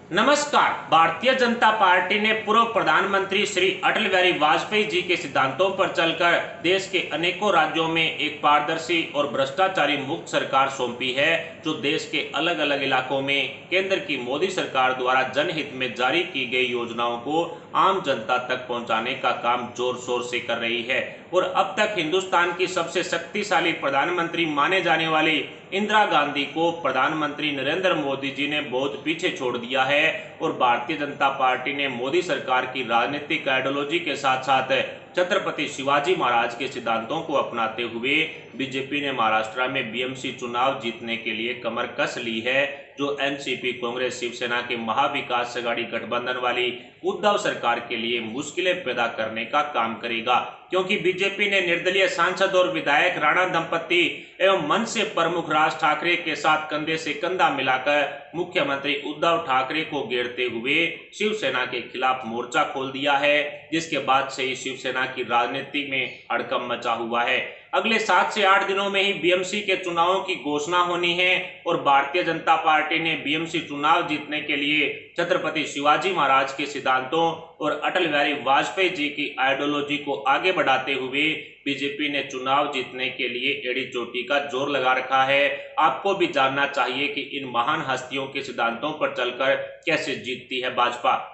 नमस्कार। भारतीय जनता पार्टी ने पूर्व प्रधानमंत्री श्री अटल बिहारी वाजपेयी जी के सिद्धांतों पर चलकर देश के अनेकों राज्यों में एक पारदर्शी और भ्रष्टाचारी मुक्त सरकार सौंपी है, जो देश के अलग अलग इलाकों में केंद्र की मोदी सरकार द्वारा जनहित में जारी की गई योजनाओं को आम जनता तक पहुंचाने का काम जोर शोर से कर रही है। और अब तक हिंदुस्तान की सबसे शक्तिशाली प्रधानमंत्री माने जाने वाली इंदिरा गांधी को प्रधानमंत्री नरेंद्र मोदी जी ने बहुत पीछे छोड़ दिया है। और भारतीय जनता पार्टी ने मोदी सरकार की राजनीतिक आइडियोलॉजी के साथ साथ छत्रपति शिवाजी महाराज के सिद्धांतों को अपनाते हुए बीजेपी ने महाराष्ट्र में बीएमसी चुनाव जीतने के लिए कमर कस ली है, जो एनसीपी कांग्रेस शिवसेना के महाविकास अघाड़ी गठबंधन वाली उद्धव सरकार के लिए मुश्किलें पैदा करने का काम करेगा, क्योंकि बीजेपी ने निर्दलीय सांसद और विधायक राणा दंपति एवं मंच से प्रमुख राज ठाकरे के साथ कंधे से कंधा मिलाकर मुख्यमंत्री उद्धव ठाकरे को घेरते हुए शिवसेना के खिलाफ मोर्चा खोल दिया है, जिसके बाद से ही शिवसेना की राजनीति में हड़कंप मचा हुआ है। अगले 7 से 8 दिनों में ही बीएमसी के चुनावों की घोषणा होनी है और भारतीय जनता पार्टी ने बीएमसी चुनाव जीतने के लिए छत्रपति शिवाजी महाराज के सिद्धांतों और अटल बिहारी वाजपेयी जी की आइडियोलॉजी को आगे बढ़ाते हुए बीजेपी ने चुनाव जीतने के लिए एड़ी चोटी का जोर लगा रखा है। आपको भी जानना चाहिए कि इन महान हस्तियों के सिद्धांतों पर चलकर कैसे जीतती है भाजपा।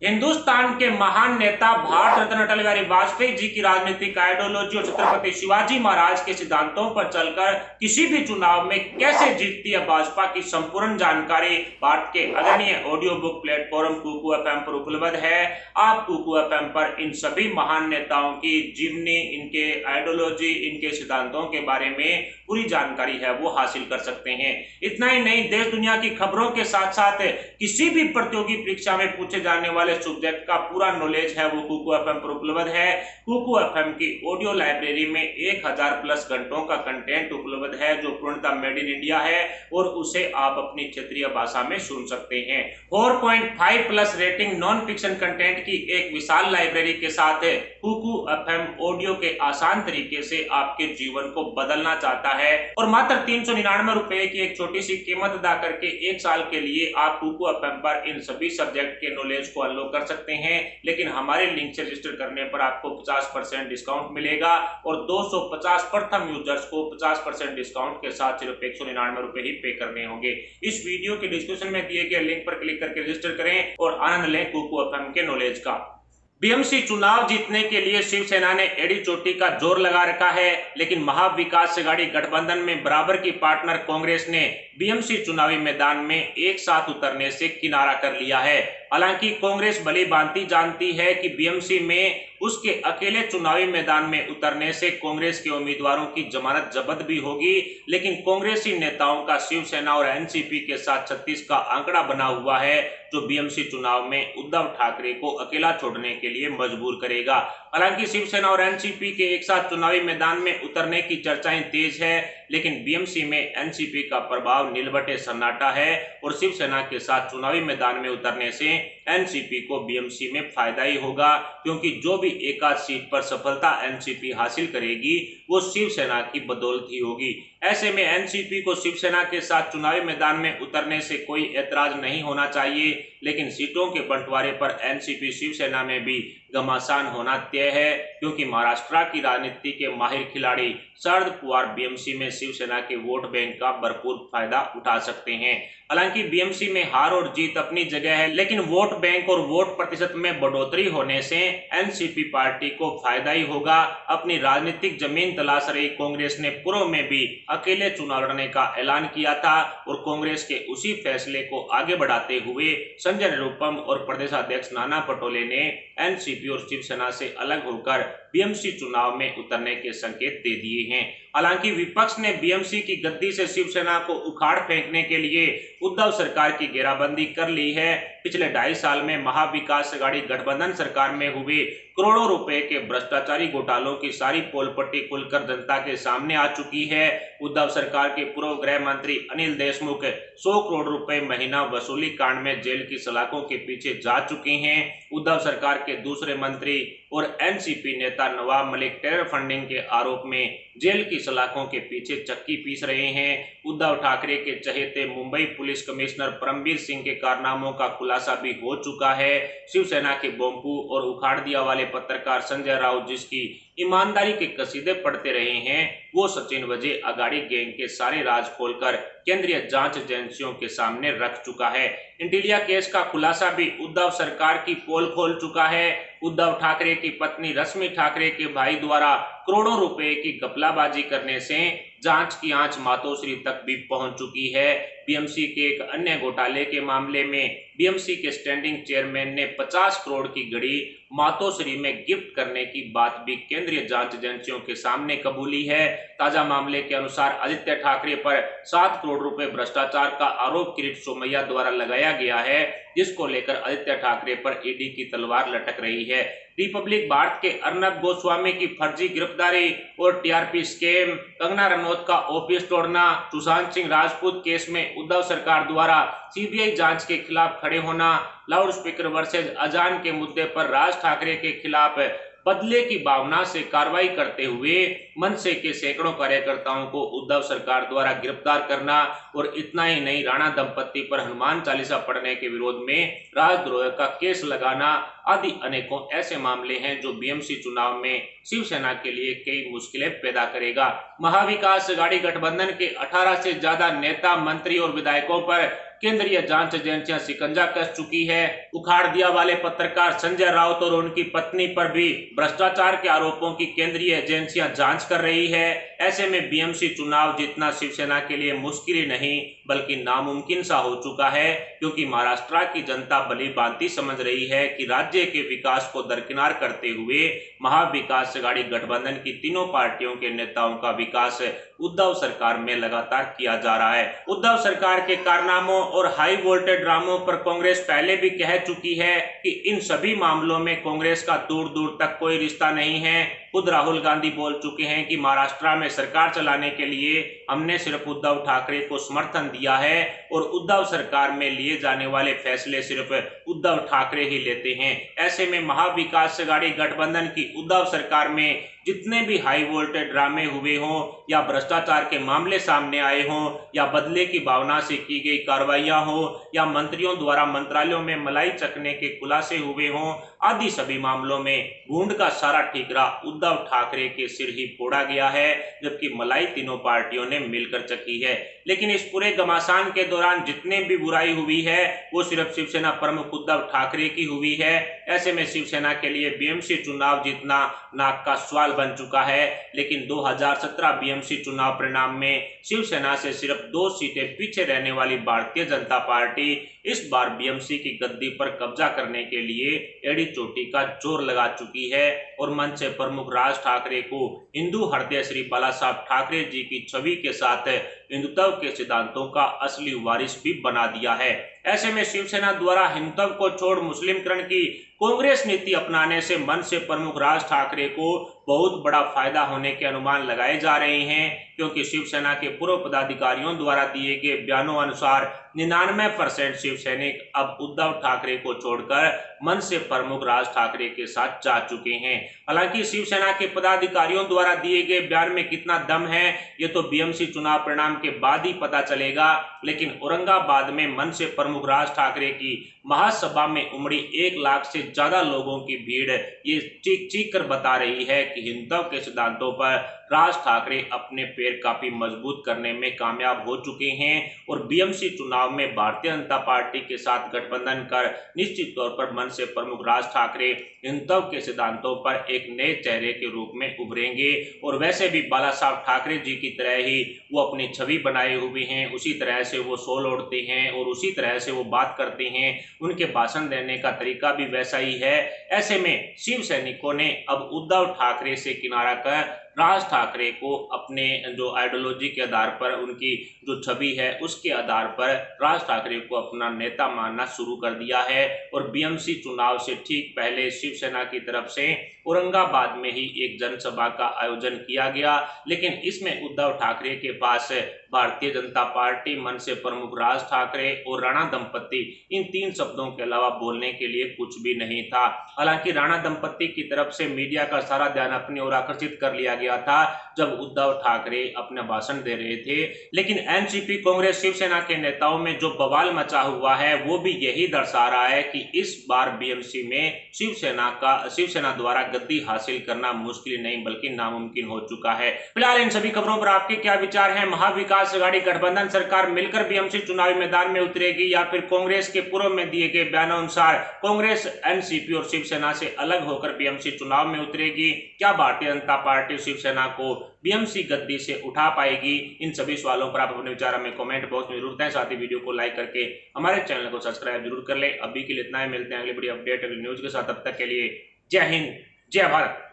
हिंदुस्तान के महान नेता भारत रत्न अटल बिहारी वाजपेयी जी की राजनीतिक आइडियोलॉजी और छत्रपति शिवाजी महाराज के सिद्धांतों पर चलकर किसी भी चुनाव में कैसे जीतती है भाजपा की संपूर्ण जानकारी भारत के अग्रणी audio book platform Kuku FM पर उपलब्ध है। आप कुकू एफएम पर इन सभी महान नेताओं की जीवनी, इनके आइडियोलॉजी, इनके सिद्धांतों के बारे में पूरी जानकारी है वो हासिल कर सकते हैं। इतना ही नहीं, देश दुनिया की खबरों के साथ साथ किसी भी प्रतियोगी परीक्षा में पूछे जाने वाले सब्जेक्ट का पूरा नॉलेज है वो कुकू एफएम पर उपलब्ध है। कुकू एफएम की ऑडियो लाइब्रेरी में 1000 प्लस घंटों का कंटेंट उपलब्ध है, जो पूर्णतः मेड इन इंडिया है और उसे आप अपनी क्षेत्रीय भाषा में सुन सकते हैं। 4.5 plus rating non fiction content की एक विशाल लाइब्रेरी के साथ कुकू एफएम ऑडियो के आसान तरीके से आपके जीवन को बदलना चाहता है और मात्र 399 रुपए की एक छोटी सी कीमत अदा करके 1 साल के लिए आप कुकू एफएम पर इन सभी सब्जेक्ट के नॉलेज को अनलॉक कर सकते हैं। लेकिन हमारे लिंक से रजिस्टर करने पर आपको 50% डिस्काउंट मिलेगा और 250 प्रथम यूजर्स को 50% डिस्काउंट के साथ सिर्फ 199 रुपए ही पे करने होंगे। इस वीडियो के डिस्क्रिप्शन में दिए गए लिंक पर क्लिक करके रजिस्टर करें और आनंद लें कुकू एफएम के नॉलेज का। बीएमसी चुनाव जीतने के लिए शिवसेना ने एड़ी चोटी का जोर लगा रखा है, लेकिन महाविकास अघाड़ी गठबंधन में बराबर की पार्टनर कांग्रेस ने बीएमसी चुनावी मैदान में एक साथ उतरने से किनारा कर लिया है। हालांकि कांग्रेस भली भांति जानती है कि बीएमसी में उसके अकेले चुनावी मैदान में उतरने से कांग्रेस के उम्मीदवारों की जमानत जब्त भी होगी, लेकिन कांग्रेसी नेताओं का शिवसेना और एनसीपी के साथ 36 का आंकड़ा बना हुआ है, जो बीएमसी चुनाव में उद्धव ठाकरे को अकेला छोड़ने के लिए मजबूर करेगा। हालांकि शिवसेना और एनसीपी के एक साथ चुनावी मैदान में उतरने की चर्चाएं तेज है, लेकिन बीएमसी में एनसीपी का प्रभाव नीलबटे सन्नाटा है और शिवसेना के साथ चुनावी मैदान में उतरने से एनसीपी को बीएमसी में फायदा ही होगा, क्योंकि जो भी एकाध सीट पर सफलता एनसीपी हासिल करेगी वो शिवसेना की बदौलत ही होगी। ऐसे में एनसीपी को शिवसेना के साथ चुनावी मैदान में उतरने से कोई ऐतराज नहीं होना चाहिए, लेकिन सीटों के बंटवारे पर एनसीपी शिवसेना में भी घमासान होना तय है, क्योंकि महाराष्ट्र की राजनीति के माहिर खिलाड़ी शरद पवार बीएमसी में शिवसेना के वोट बैंक का भरपूर फायदा उठा सकते हैं। हालांकि बीएमसी में हार और जीत अपनी जगह है, लेकिन वोट बैंक और वोट प्रतिशत में बढ़ोतरी होने से एनसीपी पार्टी को फायदा ही होगा। अपनी राजनीतिक जमीन तलाश रही कांग्रेस ने पूर्व में भी अकेले चुनाव लड़ने का ऐलान किया था और कांग्रेस के उसी फैसले को आगे बढ़ाते हुए संजय निरुपम और प्रदेशाध्यक्ष नाना पटोले ने एनसीपी और शिवसेना से अलग होकर बीएमसी चुनाव में उतरने के संकेत दे दिए हैं। हालांकि विपक्ष ने बीएमसी की गद्दी से शिवसेना को उखाड़ फेंकने के लिए उद्धव सरकार की घेराबंदी कर ली है। पिछले 2.5 साल में महाविकास अघाड़ी गठबंधन सरकार में हुए करोड़ों रुपए के भ्रष्टाचारी घोटालों की सारी पोलपट्टी खुलकर जनता के सामने आ चुकी है। उद्धव सरकार के पूर्व गृह मंत्री अनिल देशमुख 100 करोड़ रुपए महीना वसूली कांड में जेल की सलाखों के पीछे जा चुके हैं। उद्धव सरकार के दूसरे मंत्री और एनसीपी नेता नवाब मलिक टेरर फंडिंग के आरोप में जेल की सलाखों के पीछे चक्की पीस रहे हैं। उद्धव ठाकरे के चहेते मुंबई पुलिस कमिश्नर परमबीर सिंह के कारनामों का खुलासा भी हो चुका है। शिवसेना के बोम्पू और उखाड़ दिया वाले पत्रकार संजय राउत, जिसकी ईमानदारी के कसीदे पढ़ते रहे हैं, वो सचिन वजे अगाड़ी गैंग के सारे राज खोलकर केंद्रीय जांच एजेंसियों के सामने रख चुका है। इंटीलिया केस का खुलासा भी उद्धव सरकार की पोल खोल चुका है। उद्धव ठाकरे की पत्नी रश्मि ठाकरे के भाई द्वारा करोड़ों रुपए की घपलाबाजी करने से जांच की आंच मातोश्री तक भी पहुंच चुकी है। बीएमसी के एक अन्य घोटाले के मामले में बीएमसी के स्टैंडिंग चेयरमैन ने 50 करोड़ की घड़ी मातोश्री में गिफ्ट करने की बात भी केंद्रीय जांच एजेंसियों के सामने कबूली है। ताजा मामले के अनुसार आदित्य ठाकरे पर 7 करोड़ रुपए भ्रष्टाचार का आरोप किरीट सोमैया द्वारा लगाया गया है, जिसको लेकर आदित्य ठाकरे पर ईडी की तलवार लटक रही है। रिपब्लिक भारत के अर्नब गोस्वामी की फर्जी गिरफ्तारी और टीआरपी स्कैम, कंगना रनौत का ऑफिस तोड़ना, सुशांत सिंह राजपूत केस में उद्धव सरकार द्वारा सीबीआई जांच के खिलाफ खड़े होना, लाउड स्पीकर वर्सेज अजान के मुद्दे पर राज ठाकरे के खिलाफ बदले की भावना से कार्रवाई करते हुए मनसे के सैकड़ों कार्यकर्ताओं को उद्धव सरकार द्वारा गिरफ्तार करना और इतना ही नहीं, राणा दंपत्ति पर हनुमान चालीसा पढ़ने के विरोध में राजद्रोह का केस लगाना आदि अनेकों ऐसे मामले हैं जो बीएमसी चुनाव में शिवसेना के लिए कई मुश्किलें पैदा करेगा। महाविकास अघाड़ी गठबंधन के 18 से ज्यादा नेता, मंत्री और विधायकों पर केंद्रीय जांच एजेंसियां शिकंजा कस चुकी है। उखाड़ दिया वाले पत्रकार संजय राउत और उनकी पत्नी पर भी भ्रष्टाचार के आरोपों की केंद्रीय एजेंसियां जांच कर रही है। ऐसे में बीएमसी चुनाव जीतना शिवसेना के लिए मुश्किल ही नहीं बल्कि नामुमकिन सा हो चुका है, क्योंकि महाराष्ट्र की जनता भली भांति समझ रही है कि राज्य के विकास को दरकिनार करते हुए महाविकास अघाड़ी गठबंधन की तीनों पार्टियों के नेताओं का विकास उद्धव सरकार में लगातार किया जा रहा है। उद्धव सरकार के कारनामों और हाई वोल्टेज ड्रामों पर कांग्रेस पहले भी कह चुकी है कि इन सभी मामलों में कांग्रेस का दूर दूर तक कोई रिश्ता नहीं है। खुद राहुल गांधी बोल चुके हैं कि महाराष्ट्र में सरकार चलाने के लिए हमने सिर्फ उद्धव ठाकरे को समर्थन दिया है और उद्धव सरकार में लिए जाने वाले फैसले सिर्फ उद्धव ठाकरे ही लेते हैं। ऐसे में महाविकास अघाड़ी गठबंधन की उद्धव सरकार में जितने भी हाई वोल्टेज ड्रामे हुए हों या भ्रष्टाचार के मामले सामने आए हों या बदले की भावना से की गई कार्रवाइयां हों या मंत्रियों द्वारा मंत्रालयों में मलाई चखने के खुलासे हुए हों, आदि सभी मामलों में भूंड का सारा ठीकरा उद्धव ठाकरे के सिर ही फोड़ा गया है, जबकि मलाई तीनों पार्टियों ने मिलकर चखी है। लेकिन इस पूरे घमासान के दौरान जितने भी बुराई हुई है वो सिर्फ शिवसेना प्रमुख उद्धव ठाकरे की हुई है। ऐसे में शिवसेना के लिए बीएमसी चुनाव जीतना नाक का सवाल बन चुका है। लेकिन 2017 बीएमसी चुनाव परिणाम में शिवसेना से सिर्फ 2 सीटें पीछे रहने वाली भारतीय जनता पार्टी इस बार बीएमसी की गद्दी पर कब्जा करने के लिए एड़ी चोटी का जोर लगा चुकी है और मंच से प्रमुख राज ठाकरे को हिंदू हृदय श्री बाला साहब ठाकरे जी की छवि के साथ हिंदुत्व के सिद्धांतों का असली वारिस भी बना दिया है। ऐसे में शिवसेना द्वारा हिंदुत्व को छोड़ मुस्लिमकरण की कांग्रेस नीति अपनाने से मंच से प्रमुख राज ठाकरे को बहुत बड़ा फायदा होने के अनुमान लगाए जा रहे हैं, क्योंकि शिवसेना के पूर्व पदाधिकारियों द्वारा दिए गए बयानों अनुसार 99% शिवसैनिक अब उद्धव ठाकरे को छोड़कर मंच से प्रमुख राज ठाकरे के साथ जा चुके हैं। हालांकि शिवसेना के पदाधिकारियों द्वारा दिए गए बयान में कितना दम है ये तो बीएमसी चुनाव परिणाम के बाद ही पता चलेगा। लेकिन औरंगाबाद में मंच से प्रमुख राज ठाकरे की महासभा में उमड़ी 1 लाख से ज्यादा लोगों की भीड़ ये चीख चीख कर बता रही है कि हिंदुत्व के सिद्धांतों पर राज ठाकरे अपने पैर काफी मजबूत करने में कामयाब हो चुके हैं और बीएमसी चुनाव में भारतीय जनता पार्टी के साथ गठबंधन कर निश्चित तौर पर मंच से प्रमुख राज ठाकरे हिंदुत्व के सिद्धांतों पर एक नए चेहरे के रूप में उभरेंगे। और वैसे भी बाला साहब ठाकरे जी की तरह ही वो अपनी छवि बनाए हुए हैं, उसी तरह से वो सोल ओढ़ते हैं और उसी तरह से वो बात करते हैं, उनके भाषण देने का तरीका भी वैसा ही है। ऐसे में शिव सैनिकों ने अब उद्धव ठाकरे से किनारा कर राज ठाकरे को अपने जो आइडियोलॉजी के आधार पर, उनकी जो छवि है उसके आधार पर राज ठाकरे को अपना नेता मानना शुरू कर दिया है। और बीएमसी चुनाव से ठीक पहले शिवसेना की तरफ से औरंगाबाद में ही एक जनसभा का आयोजन किया गया, लेकिन इसमें उद्धव ठाकरे के पास भारतीय जनता पार्टी, मंच से प्रमुख राज ठाकरे और राणा दंपत्ति इन 3 शब्दों के अलावा बोलने के लिए कुछ भी नहीं था। हालांकि राणा दंपत्ति की तरफ से मीडिया का सारा ध्यान अपनी ओर आकर्षित कर लिया गया था, जब उद्धव ठाकरे अपना भाषण दे रहे थे। लेकिन एनसीपी कांग्रेस शिवसेना के नेताओं में जो बवाल मचा हुआ है वो भी यही दर्शा रहा है कि इस बार बीएमसी में शिवसेना द्वारा गद्दी हासिल करना मुश्किल नहीं बल्कि नामुमकिन हो चुका है। फिलहाल इन सभी खबरों पर आपके क्या विचार हैं? महाविकास अघाड़ी गठबंधन सरकार मिलकर बीएमसी चुनावी मैदान में उतरेगी या फिर कांग्रेस के पूर्व में दिए गए बयानों अनुसार कांग्रेस एनसीपी और शिवसेना से अलग होकर बीएमसी चुनाव में उतरेगी? क्या भारतीय जनता पार्टी शिवसेना को बीएमसी गद्दी से उठा पाएगी? इन सभी सवालों पर आप अपने विचार हमें कमेंट बॉक्स में जरूर दें। साथ ही वीडियो को लाइक करके हमारे चैनल को सब्सक्राइब जरूर कर ले। अभी के लिए इतना ही, मिलते हैं अगली बड़ी अपडेट अगली न्यूज के साथ। तब तक के लिए जय हिंद, जय भारत।